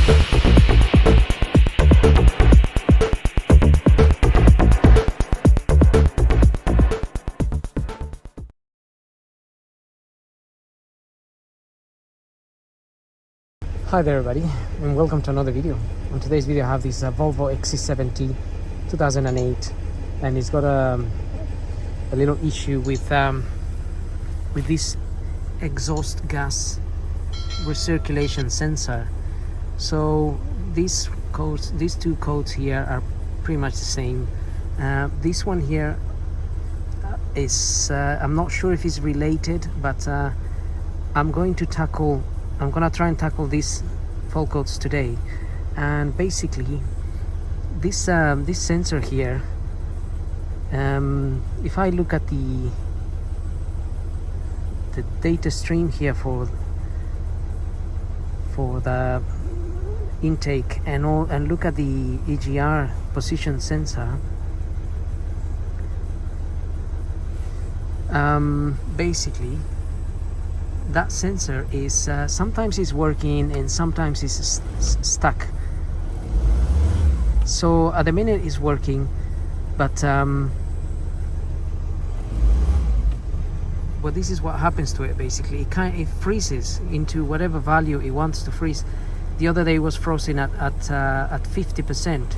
Hi there everybody, and welcome to another video. On today's video I have this Volvo XC70 2008, and it's got a little issue with this exhaust gas recirculation sensor. So these two codes here are pretty much the same. This one here is I'm not sure if it's related, but I'm going to try and tackle these fault codes today. And basically this sensor here, if I look at the data stream here for the intake and look at the EGR position sensor, basically that sensor is sometimes is working and sometimes is stuck. So at the minute it's working, but well, this is what happens to it. Basically it freezes into whatever value it wants to freeze. The other day it was frozen at 50%,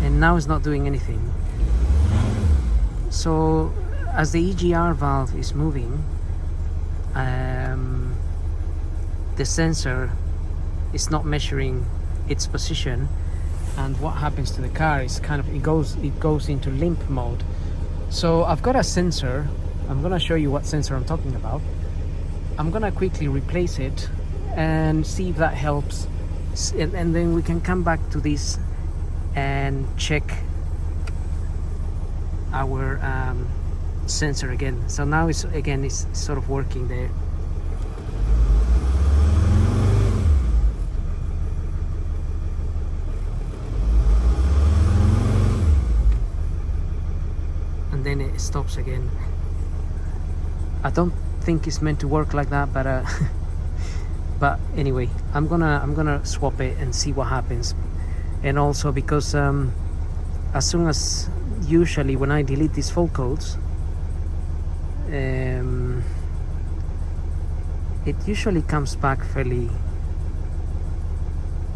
and now it's not doing anything. So as the EGR valve is moving, the sensor is not measuring its position, and what happens to the car is it goes into limp mode. So I've got a sensor. I'm gonna show you what sensor I'm talking about. I'm gonna quickly replace it and see if that helps, and then we can come back to this and check our sensor again. So now it's sort of working there. And then it stops again. I don't think it's meant to work like that, but but anyway, I'm gonna swap it and see what happens. And also because as soon as, usually when I delete these fault codes, it usually comes back fairly.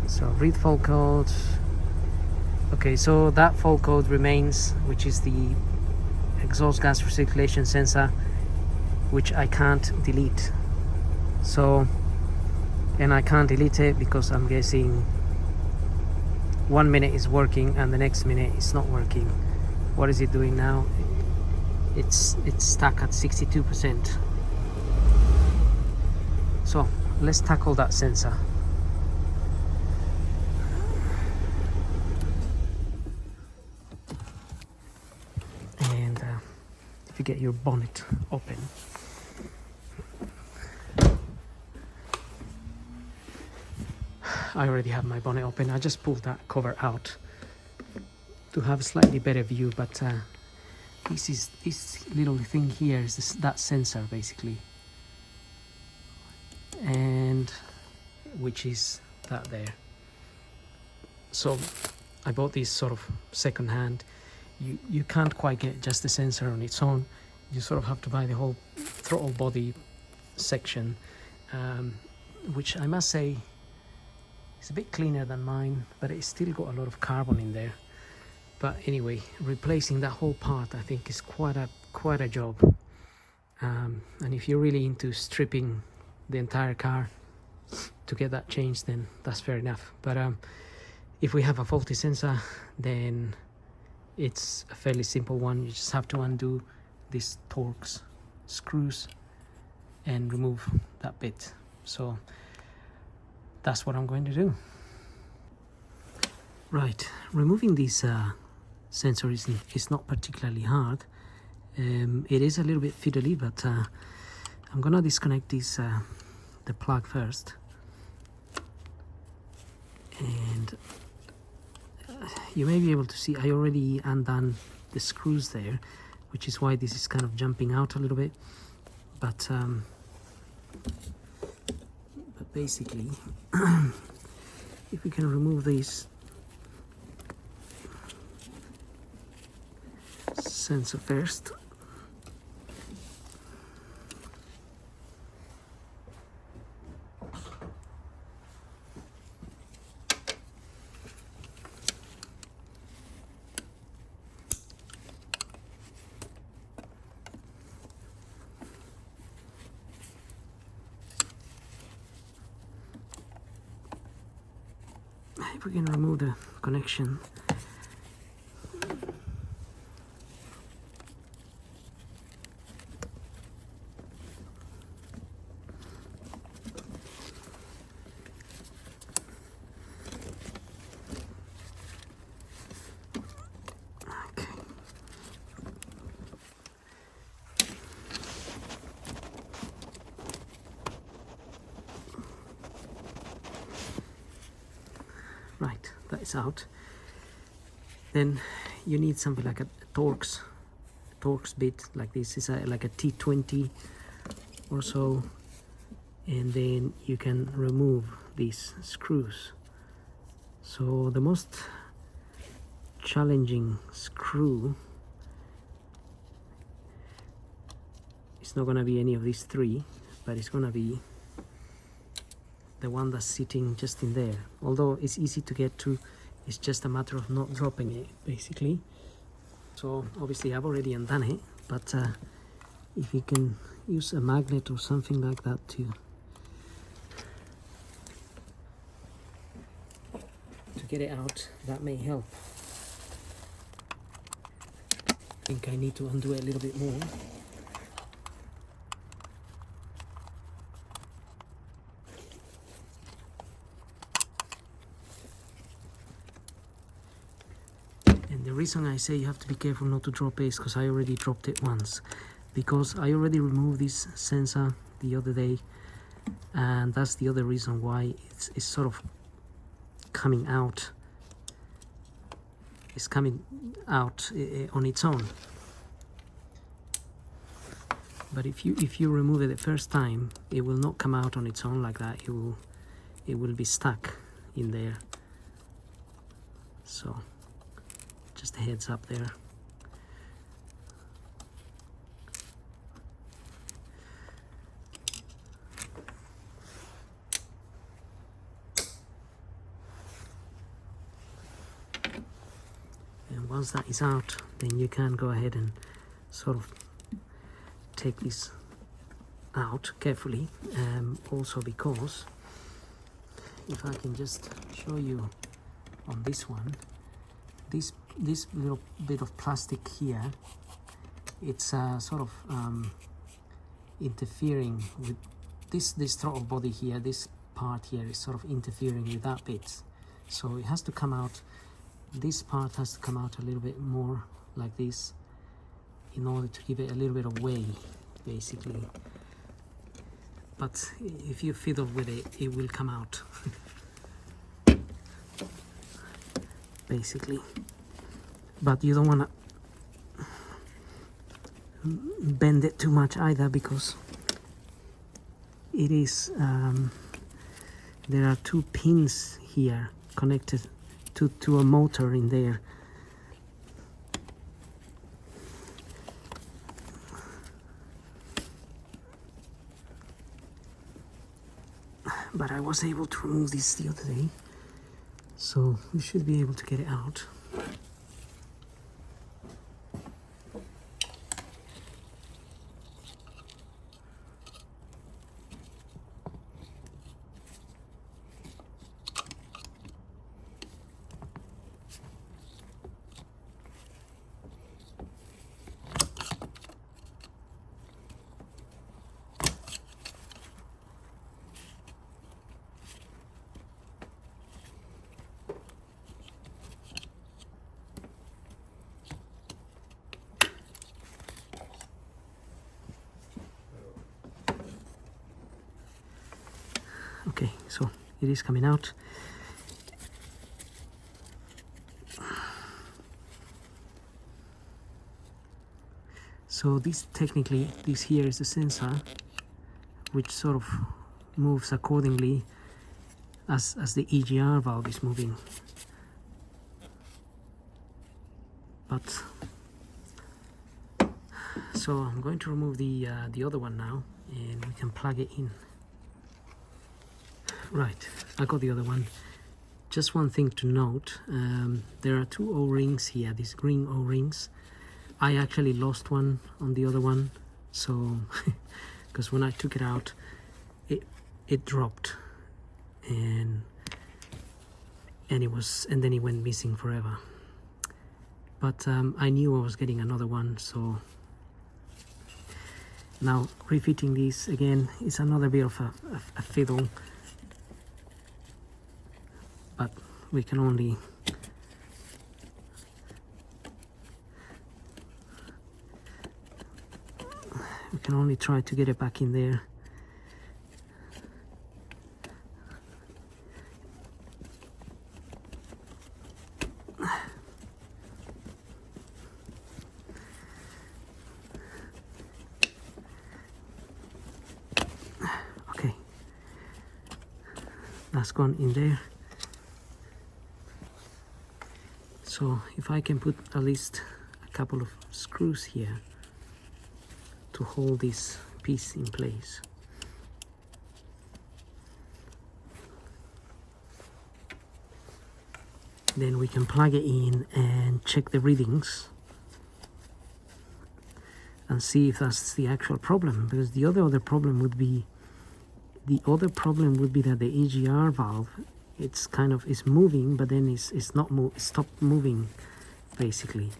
So read fault code. Okay, so that fault code remains, which is the exhaust gas recirculation sensor, which I can't delete. So, and I can't delete it because I'm guessing 1 minute is working and the next minute it's not working. What is it doing now? It's stuck at 62%. So let's tackle that sensor. And if you get your bonnet open, I already have my bonnet open. I just pulled that cover out to have a slightly better view, but this little thing here is that sensor basically, and which is that there. So I bought this sort of second hand. You can't quite get just the sensor on its own. You sort of have to buy the whole throttle body section, which I must say is a bit cleaner than mine, but it's still got a lot of carbon in there. But anyway, replacing that whole part I think is quite a job. And if you're really into stripping the entire car to get that changed, then that's fair enough. But if we have a faulty sensor, then it's a fairly simple one. You just have to undo these Torx screws and remove that bit. So that's what I'm going to do. Right, removing this sensor is not particularly hard. It is a little bit fiddly, but I'm gonna disconnect this the plug first, and you may be able to see I already undone the screws there, which is why this is kind of jumping out a little bit. But basically, if we can remove this sensor first. If we can remove the connection. Right, that is out. Then you need something like a Torx bit like this. Is like a T20 or so, and then you can remove these screws. So the most challenging screw is not going to be any of these three, but it's going to be the one that's sitting just in there. Although it's easy to get to, it's just a matter of not dropping it, basically. So obviously I've already undone it, but if you can use a magnet or something like that to get it out, that may help. I think I need to undo it a little bit more. The reason I say you have to be careful not to drop it is because I already dropped it once, because I already removed this sensor the other day, and that's the other reason why it's sort of coming out. It's coming out on its own. But if you remove it the first time, it will not come out on its own like that. It will be stuck in there. So just a heads up there. And once that is out, then you can go ahead and sort of take this out carefully. Also because if I can just show you on this one, this little bit of plastic here, it's sort of interfering with this throttle body here. This part here is sort of interfering with that bit, so it has to come out. This part has to come out a little bit more like this in order to give it a little bit of way, basically. But if you fiddle with it, it will come out. Basically. But you don't want to bend it too much either, because it is there are two pins here connected to a motor in there. But I was able to remove this the other day, so we should be able to get it out. Okay, so it is coming out. So this technically, this here is the sensor, which sort of moves accordingly as the EGR valve is moving. But so I'm going to remove the other one now, and we can plug it in. Right, I got the other one. Just one thing to note, there are two O-rings here, these green O-rings. I actually lost one on the other one, so because when I took it out, it dropped, and then it went missing forever. But I knew I was getting another one, so now refitting these again is another bit of a fiddle, but we can only try to get it back in there. Okay, that's gone in there. So if I can put at least a couple of screws here to hold this piece in place. Then we can plug it in and check the readings and see if that's the actual problem, because the other problem would be that the EGR valve, it's moving, but then it's stopped moving. Basically,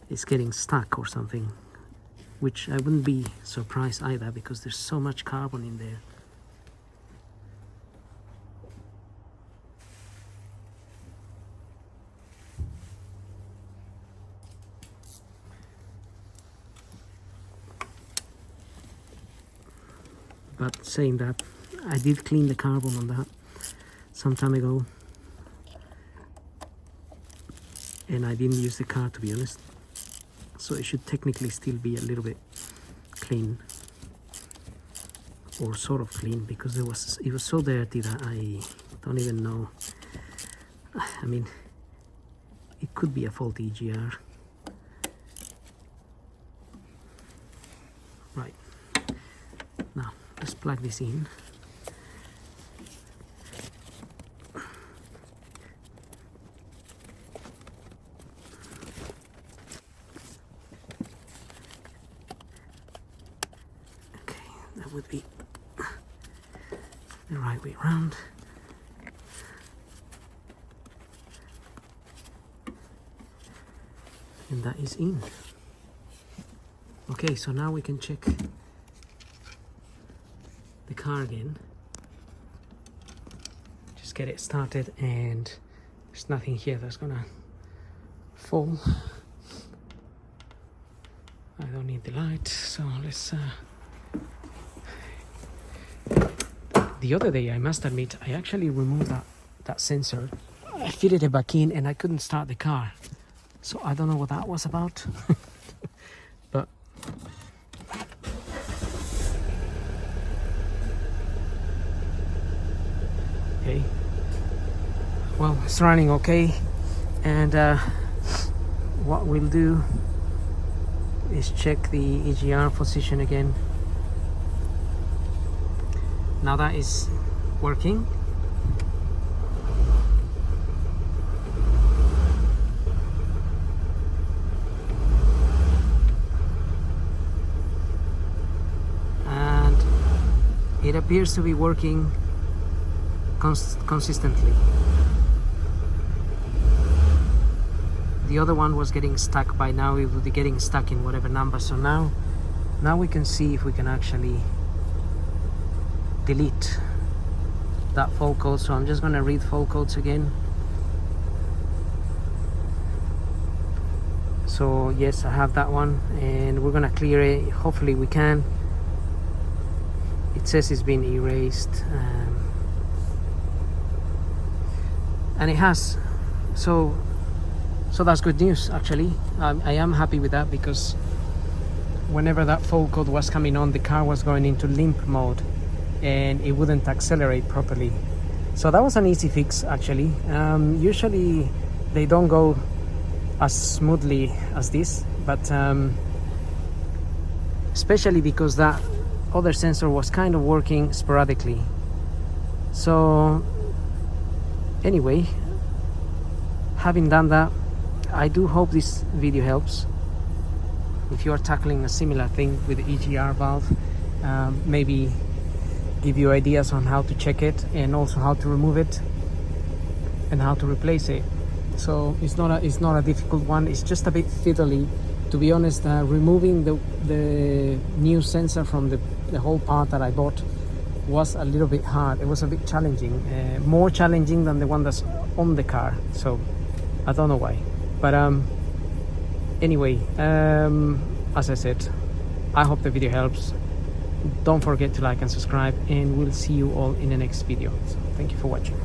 it's getting stuck or something, which I wouldn't be surprised either, because there's so much carbon in there. But saying that, I did clean the carbon on that some time ago, and I didn't use the car, to be honest, so it should technically still be a little bit clean, or sort of clean, because it was so dirty that I don't even know. I mean, it could be a faulty EGR. Right, now let's plug this in. Would be the right way around. And that is in. Okay, so now we can check the car again. Just get it started, and there's nothing here that's gonna fall. I don't need the light, so let's the other day, I must admit, I actually removed that sensor. I fitted it back in and I couldn't start the car. So I don't know what that was about. But okay. Well, it's running okay. And what we'll do is check the EGR position again. Now that is working. And it appears to be working consistently. The other one was getting stuck. By now it would be getting stuck in whatever number. So now we can see if we can actually delete that fault code. So I'm just going to read fault codes again. So yes, I have that one, and we're going to clear it. Hopefully we can. It says it's been erased, and it has. So that's good news, actually. I am happy with that, because whenever that fault code was coming on, the car was going into limp mode. and it wouldn't accelerate properly. So that was an easy fix actually. Usually they don't go as smoothly as this, but especially because that other sensor was kind of working sporadically. So anyway, having done that, I do hope this video helps. If you are tackling a similar thing with the EGR valve, maybe give you ideas on how to check it and also how to remove it and how to replace it. So it's not a difficult one. It's just a bit fiddly, to be honest. Removing the new sensor from the whole part that I bought was a little bit hard. It was a bit challenging, more challenging than the one that's on the car. So I don't know why, but anyway, as I said, I hope the video helps. Don't forget to like and subscribe, and we'll see you all in the next video. So thank you for watching.